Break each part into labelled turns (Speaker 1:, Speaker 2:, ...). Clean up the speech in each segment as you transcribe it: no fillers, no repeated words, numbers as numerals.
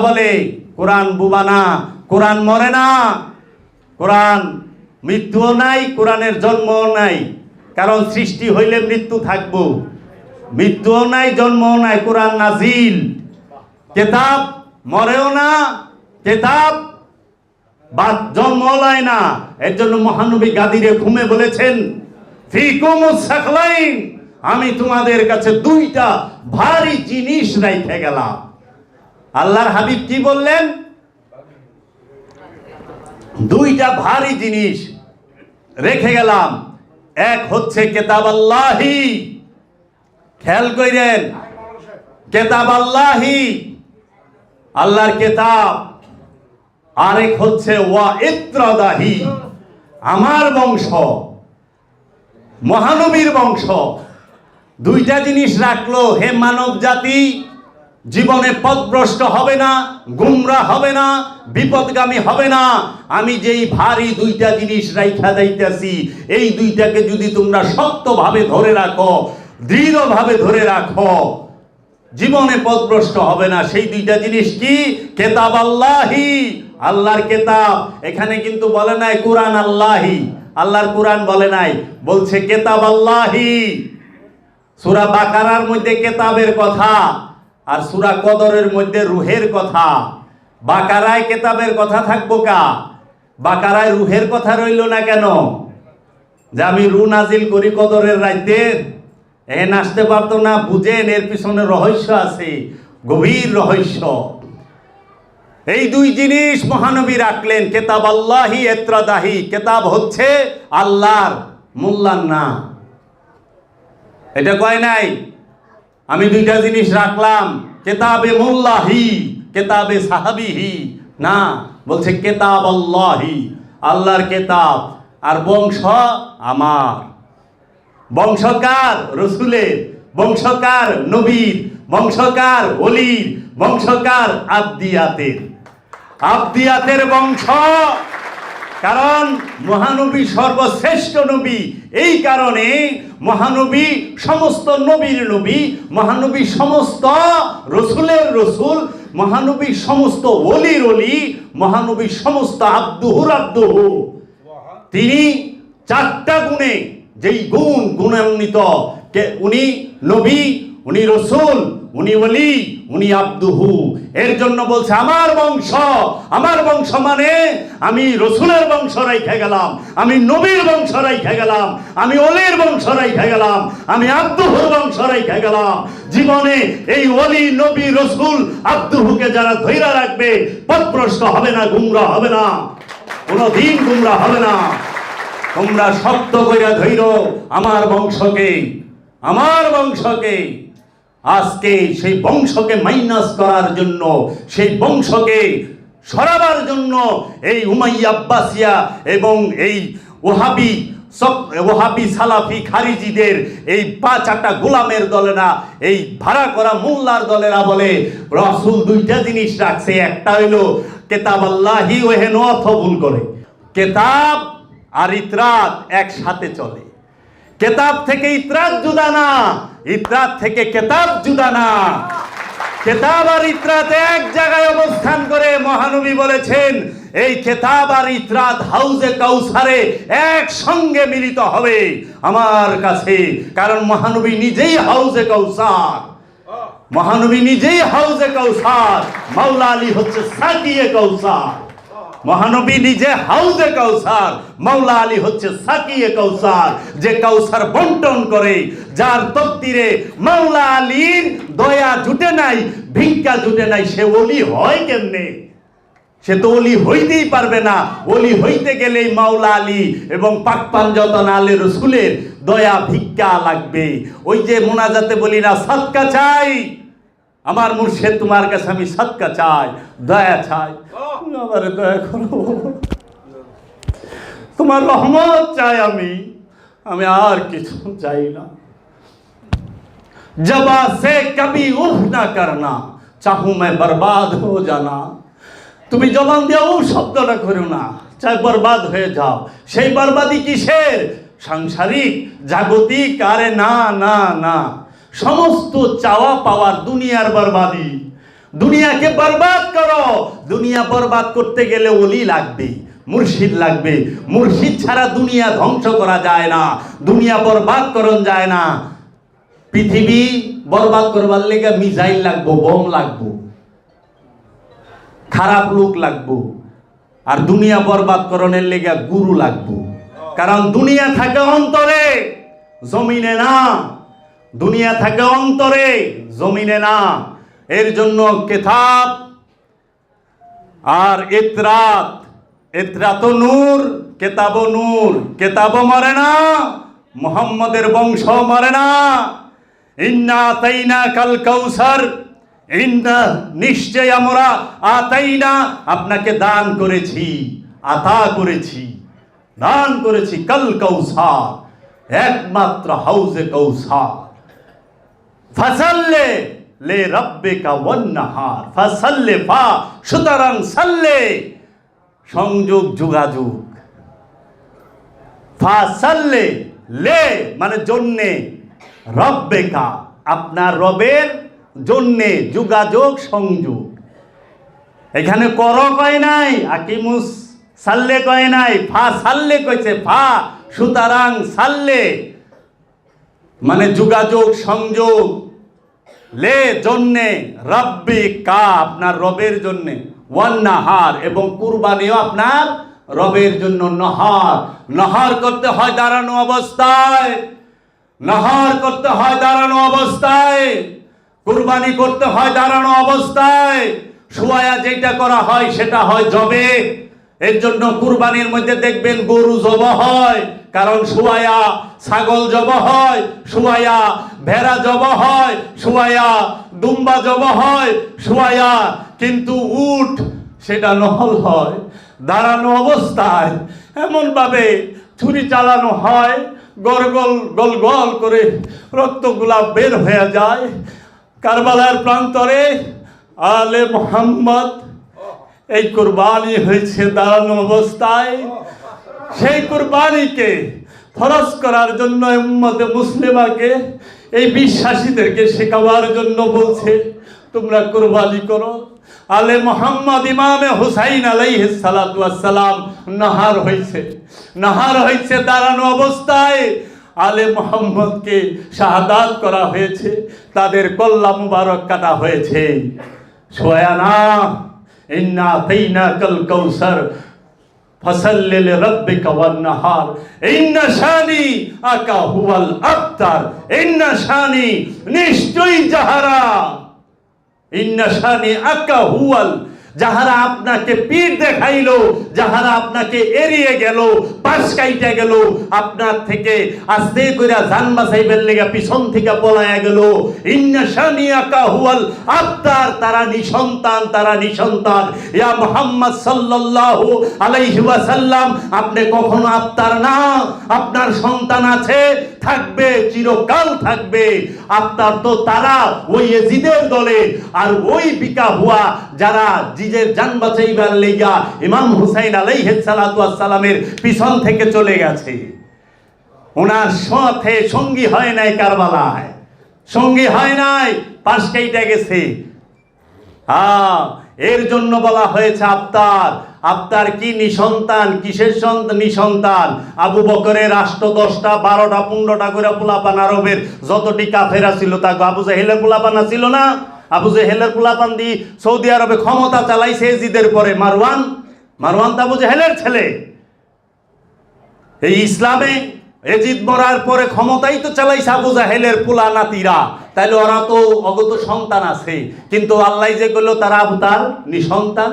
Speaker 1: বলে কোরআন বুবা না, কোরআন মরে না, কোরআন মৃত্যুও নাই, কোরআনের জন্মও নাই। কারণ সৃষ্টি হইলে মৃত্যু থাকবো, মৃত্যুও নাই, জন্মও নাই। কোরআন নাজিল, কেতাব মরেও না, কেতাব জন্ম লয় না। এর জন্য মহানবী গাদিরে ঘুমে বলেছেন, ফিকুমুস সাকলাইন, আমি তোমাদের কাছে দুইটা ভারী জিনিস রেখে গেলাম। আল্লাহর হাবিব কি বললেন? দুইটা ভারী জিনিস রেখে গেলাম। এক হচ্ছে কেতাব আল্লাহি, খেয়াল করেন, কেতাব আল্লাহি, আল্লাহর কেতাব। আরেক হচ্ছে ওয়া ইত্রাদাহি, আমার বংশ, মহানবীর বংশ। দুইটা জিনিস রাখলো। হে মানব জাতি, জীবনে পথভ্রষ্ট হবে না, গুমরা হবে না, বিপদগামী হবে না। আমি যেই ভারী দুইটা জিনিস রাইখা যাইতেছি, এই দুইটাকে যদি তোমরা শক্তভাবে ধরে রাখো, দৃঢ়ভাবে ধরে রাখো, জীবনে পথভ্রষ্ট হবে না। সেই দুইটা জিনিস কি? কেতাব আল্লাহি, আল্লাহর কেতাব। এখানে কিন্তু বলে নাই কুরআন আল্লাহি, আল্লাহর কুরআন বলে নাই, বলছে কেতাব আল্লাহি। সূরা বাকারার মধ্যে কেতাবের কথা, আর সূরা কদরের মধ্যে রুহের কথা। বাকারায় কেতাবের কথা থাকবো কা? বাকারায় রুহের কথা রইল না কেন? যে আমি রু নাজিল করি কদরের রাইতে, আসতে পারতো না। বুঝেন, এর পিছনে রহস্য আছে, গভীর রহস্য। এই দুই জিনিস মহানবী রাখলেন, কেতাব আল্লাহি ইত্রাদাহি। কেতাব হচ্ছে আল্লাহর, মোল্লার না। এটা কয় নাই আমি দুইটা জিনিস রাখলাম, কেতাবে মোল্লাহি, কেতাবে সাহাবিহি না, বলছে কেতাব আল্লাহি, আল্লাহর কেতাব। আর বংশ আমার, বংশকার রসুলের, বংশকার নবীর, বংশকার ওলির, বংশকার আব্দিয়াতের, আব্দিয়াতের বংশ। কারণ মহানবী সর্বশ্রেষ্ঠ নবী। এই কারণে মহানবী সমস্ত নবীর নবী, মহানবী সমস্ত রসুলের রসুল, মহানবী সমস্ত ওলির ওলি, মহানবী সমস্ত আব্দুহুর আব্দুহু। তিনি চারটা গুণে, যেই গুণ গুণান্বিত, উনি নবী, উনি রসুল, উনি ওলি, উনি আব্দুহু। এর জন্য বলছে আমার বংশ। আমার বংশ মানে আমি রসুলের বংশ রেখে গেলাম, আমি নবীর বংশ রেখে গেলাম, আমি ওলির বংশ রেখে গেলাম, আমি আব্দুহুর বংশ রেখে গেলাম। জীবনে এই ওলি, নবী, রসুল, আব্দুহুকে যারা ধৈর্য রাখবে, পথভ্রষ্ট হবে না, গুমরা হবে না, কোনদিন গুমরা হবে না। তোমরা শক্ত কইরা ধৈর্য আমার বংশকে, আমার বংশকে। আজকে সেই বংশকে মাইনাস করার জন্য, সেই বংশকে সরাবার জন্য এই উমাইয়া আব্বাসিয়া এবং এই ওহাবি সালাফি খারিজিদের এই 5-8টা গোলামের দলে না, এই ভাড়া করা মোল্লার দলেরা বলে রাসূল দুইটা জিনিস রাখছে। একটা হইলো কেতাব আল্লাহি, ওহেন অর্থ ভুল করে। কেতাব আর ইতরাত একসাথে চলে। কেতাব থেকে ইতরাত জুদা না, ইতরাত থেকে কেতাব জুদা না। কেতাব আর ইতরাত এক জায়গায় অবস্থান করে। মহানবী বলেছেন এই কেতাব আর ইতরাত হাউজে কাউসারে একসঙ্গে মিলিত হবে আমার কাছে। কারণ মহানবী নিজেই হাউজে কাউসার, মহানবী নিজেই হাউজে কাউসার। মাওলা আলী হচ্ছে সাকিয়ে কাউসার। মহানবী নিজে হাউজে কাউসার, মাওলা আলী হচ্ছে সাকিয়ে কাউসার, যে কাউসার বন্টন করে, যার তকদিরে মাওলা আলীর দয়া জুটে নাই, ভিক্ষা জুটে নাই, সে ওলি হয় কেমনে? সে তো ওলি হইতেই পারবে না। ওলি হইতে গেলেই মাওলা আলী এবং পাক পাঞ্জতন আলী রসুলের দয়া ভিক্ষা লাগবে। ওই যে মোনাজাতে বলি না, সাদকা চাই, আমার মুর্শিদ তোমার কাছে আমি সাদকা চাই, দয়া চাই, আমার দয়া করো, তোমার রহমত চাই আমি আর কিছু চাই না। জবা সে কবি উফ না করনা, চাহু मैं बर्बाद हो जाना। তুমি জবান দিয়ে ও শব্দটা করো না, চাই বরবাদ হয়ে যাও। সেই বরবাদি কিসের? সাংসারিক, জাগতিক? আরে না না না, সমস্ত চাওয়া পাওয়ার দুনিয়ার বরবাদি। দুনিয়াকে বরবাদ করো। দুনিয়া বরবাদ করতে গেলে ওলি লাগবে, মুর্শিদ লাগবে। মুর্শিদ ছাড়া দুনিয়া ধ্বংস করা যায় না, দুনিয়া বরবাদ করন যায় না। পৃথিবী বরবাদ করবার লেগে মিসাইল লাগবো, বোম লাগবো, খারাপ লোক লাগবো। আর দুনিয়া বরবাদ করণের লেগে গুরু লাগবো। কারণ দুনিয়া থাকে অন্তরে, জমিনে না। দুনিয়া থাকে অন্তরে, জমিনে না। এর জন্য কিতাব আর ইতরাত, ইতরাত নূর, কিতাব নূর। কিতাব মরে না, মুহাম্মদের বংশ মরে না। ইন্না আতাইনা কাল কাউসার, ইন্না নিশ্চয় আমরা আতাইনা আপনাকে দান করেছি, আতা করেছি, দান করেছি কাল কাউসার, একমাত্র হাউজে কাউসার। ফাসাল্লে লে রাব্বিকা ওয়ান্নাহার, ফাসাল্লে ফা, সুতরাং সাল্লে সংযোগ যোগাযোগ, ফাসাল্লে লে মানে জন্যে, রব্বেকা আপনার রবের জন্যে, যোগাযোগ সংযোগ। এখানে কর কয় নাই, আকিমুস সাল্লে কয় নাই, ফা সাল্লে কইছে। ফা সুতরাং সাল্লে মানে যোগাযোগ সংযোগ, লে জন্যে, রব্বিকা আপনার রবের জন্যে, ওয়ান্নাহার এবং কুরবানিও আপনার রবের জন্য। নহর, নহর করতে হয় দাঁড়ানো অবস্থায়, নহর করতে হয় দাঁড়ানো অবস্থায়, কুরবানি করতে হয় দাঁড়ানো অবস্থায়। শুয়ায়া যেটা করা হয় সেটা হয় জবে। এর জন্য কুরবানির মধ্যে দেখবেন গরু জবা হয়, কারণ শুয়ায়া ছাগল জবা হয়, শুয়ায়া ভেড়া জবা হয়, শুয়ায়া দুম্বা জবা হয়, শুয়ায়া কিন্তু উট সেটা নহল হয় দাঁড়ানো অবস্থায়। এমনভাবে ছুরি চালানো হয়, গলগল গল গল করে রক্তগুলা বের হয়ে যায়। কারবালার প্রান্তরে আলে মোহাম্মদ এই কুরবানি হয়েছে দাঁড়ানো অবস্থায়। সেই কুরবানিকে ফরজ করার জন্য উম্মতে মুসলিমাকে, এই বিশ্বাসীদেরকে শেখাবার জন্য বলছে তোমরা কুরবানি করো। আলে মোহাম্মদ ইমামে হুসাইন আলাইহিস সালাতু ওয়াস সালাম নাহার হয়েছে, নাহার হয়েছে দাঁড়ানো অবস্থায়। আলে মোহাম্মদকে শাহাদাত করা হয়েছে, তাদের কল্লা মুবারক কাটা হয়েছে। সোয়ানা ইন্না আতাইনাকাল কাউসার ফাসাল্লি লিরাব্বিকা ওয়ান্নাহার ইন্না শানি আকা হুয়াল আবতার, ইন্না শানি নিশ্চয়ই যাহারা, ইন্না শানি আকা হুয়াল, যাহারা আপনাকে পীর দেখাইলো, যাহারা আপনাকে এড়িয়ে গেল, পাশ কাইটা গেল, আপনার থেকে আস্তে করে জান বাঁচাইবার লেগে পিছন থেকে পলায়া গেল, ইন্না শানিয়াকা হুয়াল আবতার, তারা নিসন্তান, তারা নিসন্তান। ইয়া মুহাম্মদ সাল্লাল্লাহু আলাইহি ওয়াসাল্লাম, আপনি কখনো আবতার না, আপনার সন্তান আছে, থাকবে, চিরকাল থাকবে। আবতার তো তারা ওই ইয়াজিদের দলে, আর ওই বিকা হুয়া যারা জিজের জান বাঁচাইবার লেগা ইমাম হুসাইন আলাইহিস সালাতু ওয়াস সালামের পিছন থেকে চলে গেছে। ওনার সাথে সঙ্গী হয় নাই কারবালায়, সঙ্গী হয় নাই, পাশ কাইটা গেছে। এর জন্য বলা হয়েছে আবতার। আবতার কি? নিসন্তান। কিসের নিসন্তান? আবু বকরের রাষ্ট্র 10টা 12টা 15টা করে পোলাপান, আরবের যতটি কাফেরা ছিল তা আবু জাহেলের পোলাপানা ছিল না? আবু জাহেলের পোলাপান দিয়ে সৌদি আরবে ক্ষমতা চালাইছে এজিদের পরে মারওয়ান। মারওয়ান তো আবু জাহেলের ছেলে। এই ইসলামে এজিদ মরার পরে ক্ষমতাই তো চালাইছে আবু জাহেলের পোলা নাতিরা। তাইলে ওরা তো অগত সন্তান আছে, কিন্তু আল্লাহ যে করলো তারা আবতার নিসন্তান।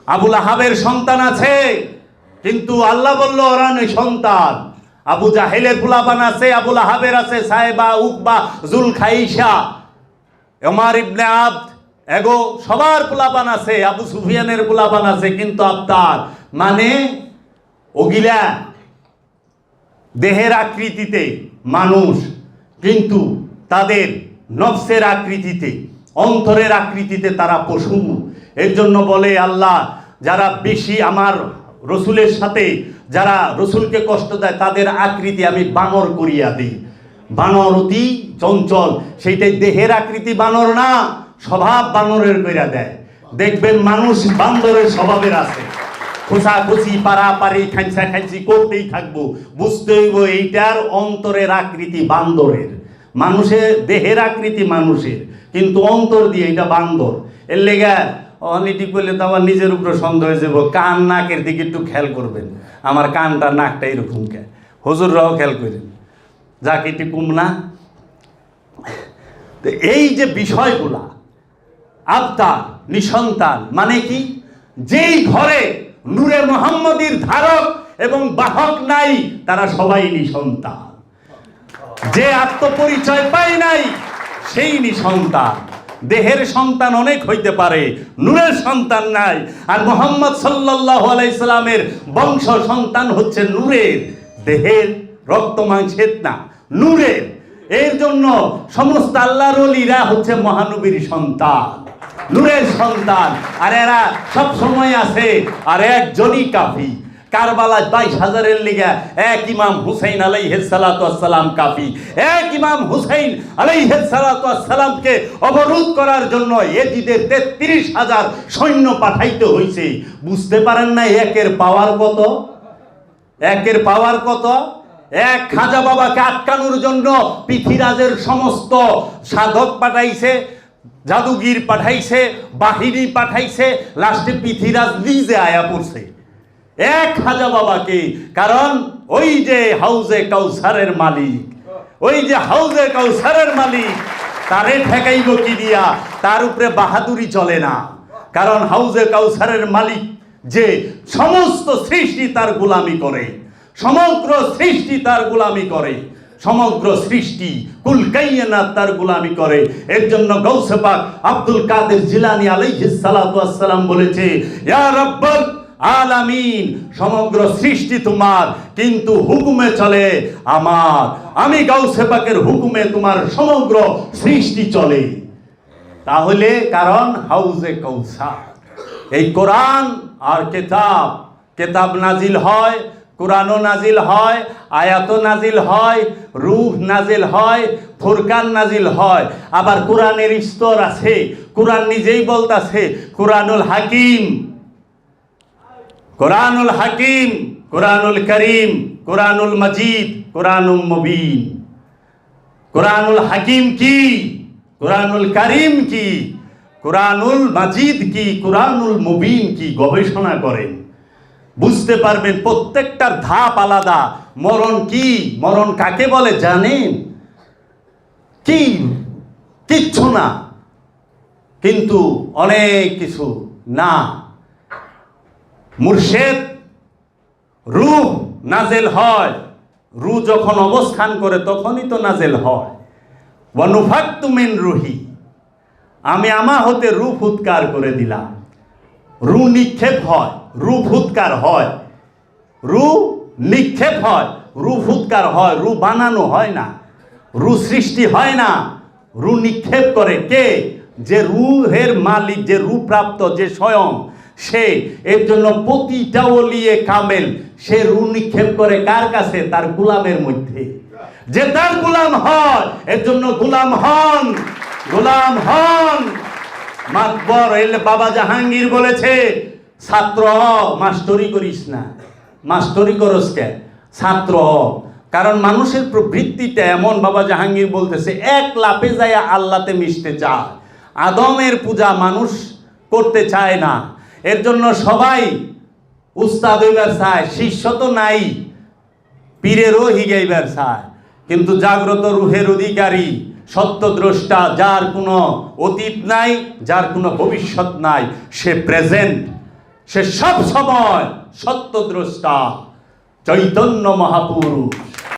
Speaker 1: আবু লাহাবের সন্তান আছে, কিন্তু আল্লাহ বলল ওরা নিসন্তান। আবু জাহেলের পোলাপান আছে, আবু লাহাবের আছে, সাহেবা, উকবা, জুলখাইসা, ওমর ইবনে আবদ, এগো সবার পোলাপান আছে, আবু সুফিয়ানের পোলাপান আছে, কিন্তু আবতার মানে ওগিলা দেহের আকৃতিতে মানুষ, কিন্তু তাদের নফসের আকৃতিতে, অন্তরের আকৃতিতে তারা পশু। এর জন্য বলে আল্লাহ, যারা বেশি আমার রসুলের সাথে যারা রসুলকে কষ্ট দেয় তাদের আকৃতি আমি বানর করিয়া দিই। বানর অতি চঞ্চল, সেইটাই দেহের আকৃতি বানর না, স্বভাব বানরের কইরা দেয়। দেখবেন মানুষ বান্দরের স্বভাবের আছে, খোঁচাখুচি পারাপারি খাঁচা খাঁচি করতেই থাকবো। বুঝতে হইব এইটার অন্তরের আকৃতি বান্দরের, মানুষের দেহের আকৃতি মানুষের, কিন্তু অন্তর দিয়ে এটা বান্দর। এর লেগা অনিটিক বললে তো আমার নিজের উপরে সন্দেহ হয়ে যাবো। কান নাকের দিকে একটু খেয়াল করবেন, আমার কানটা নাকটা এরকম কে, হুজুররাও খেয়াল করেন, যাকে একটু কম না। তো এই যে বিষয়গুলা, আবতার নিঃসন্তান মানে কি? যেই ঘরে নূরে মুহাম্মদীর ধারক এবং বাহক নাই তারা সবাই নিঃসন্তান। যে আত্মপরিচয় পায় নাই সেই নিঃসন্তান। দেহের সন্তান অনেক হইতে পারে, নূরের সন্তান নাই। আর মুহাম্মদ সাল্লাল্লাহু আলাইহি সাল্লামের বংশ সন্তান হচ্ছে নূরের, দেহের রক্ত মাংসের না, নূরের। এর জন্য সমস্ত আল্লাহর ওলিরা হচ্ছে মহানবীর সন্তান, নূরের সন্তান। আর এরা সব সময় আছে, আর একজনই কাফি। কারবালা 22,000-এর লিগা এক ইমাম হুসাইন আলাইহিস সালাতু ওয়াস সালাম কাফি। এক ইমাম হুসাইন আলাইহিস সালাতু ওয়াস সালামকে অবরোধ করার জন্য ইয়াজিদের 33,000 সৈন্য পাঠাইতে হইছে। বুঝতে পারেন না একের পাওয়ার কত? একের পাওয়ার কত? এক খাজা বাবাকে আটকানোর জন্য পৃথিবীরাজের সমস্ত সাধক পাঠাইছে, জাদুগির পাঠাইছে, বাহিনী পাঠাইছে, লাস্টে পৃথিবীরাজ নিজে আয়া পড়ছে এক খাজা বাবাকে। কারণ ওই যে হাউজে কাউসারের মালিক, ওই যে হাউজে কাউসারের মালিক, তারে ঠেকাইব কি দিয়া? তার উপরে বাহাদুরি চলে না। কারণ হাউজে কাউসারের মালিক যে সমস্ত সৃষ্টি তার গোলামি করে, সমগ্র সৃষ্টি তার গোলামি করে, সমগ্র সৃষ্টি কুল কায়নাত তার গোলামি করে। এর জন্য গৌসে পাক আব্দুল কাদের জিলানী আলাইহিস সালাতু ওয়াস সালাম বলেছে, ইয়া রাব্বাল আলামিন, সমগ্র সৃষ্টি তোমার, কিন্তু হুকুমে চলে আমার। আমি গৌসে পাকের হুকুমে তোমার সমগ্র সৃষ্টি চলে। তাহলে কারণ হাউজে কাউসার। এই কোরআন আর কিতাব, কিতাব নাজিল হয়, কোরআনও নাজিল হয়, আয়াতও নাজিল হয়, রূহ নাজিল হয়, ফুরকান নাজিল হয়। আবার কোরআনের স্তর আছে, কোরআন নিজেই বলতাছে কোরআনুল হাকিম, কোরআনুল হাকিম, কোরআনুল করিম, কোরআনুল মজিদ, কোরআনুল মুবিন। কোরআনুল হাকিম কি? কোরআনুল করিম কি? কোরআনুল মজিদ কি? কোরআনুল মুবিন কি? গবেষণা করেন, বুঝতে পারবেন প্রত্যেকটার ধাপ আলাদা। মরণ কি? মরণ কাকে বলে জানেন কি? কিচ্ছু না, কিন্তু অনেক কিছু না। মুর্শেদ রূহ নাজেল হয়, রূহ যখন অবস্থান করে তখনই তো নাজেল হয়। ওয়ানুফাক্তু মিন রূহি, আমি আমা হতে রূহ ফুৎকার করে দিলাম। রূহ নিক্ষেপ হয়, রূহ ফুৎকার হয়, রূহ নিক্ষেপ হয়, রূহ ফুৎকার হয়। রূহ বানানো হয় না, রূহ সৃষ্টি হয় না, রূহ নিক্ষেপ করে কে? যে রূহের মালিক, যে রূহ প্রাপ্ত, যে স্বয়ং সে। এর জন্য প্রতিটা ওলিয়ে কামেল সে রূহ নিক্ষেপ করে কার কাছে? তার গোলামের মধ্যে। যে তার গোলাম হয়, এর জন্য গোলাম হন, গোলাম হন। মাতবর এলে বাবা জাহাঙ্গীর বলেছে, ছাত্র মাস্টরি করিস না। মাস্টরি করস কে? ছাত্র। কারণ মানুষের প্রবৃত্তিটা এমন, বাবা জাহাঙ্গীর বলতেছে, এক লাফে যায় আল্লাহতে মিশতে চায়। আদমের পূজা মানুষ করতে চায় না। এর জন্য সবাই উস্তাদ হইবার চায়, শিষ্য তো নাই, পীরেরও হিগাইবার চায়। কিন্তু জাগ্রত রূহের অধিকারী, সত্যদ্রষ্টা, যার কোনো অতীত নাই, যার কোনো ভবিষ্যৎ নাই, সে প্রেজেন্ট, সে সব সময় সত্যদ্রষ্টা, চৈতন্য মহাপুরুষ।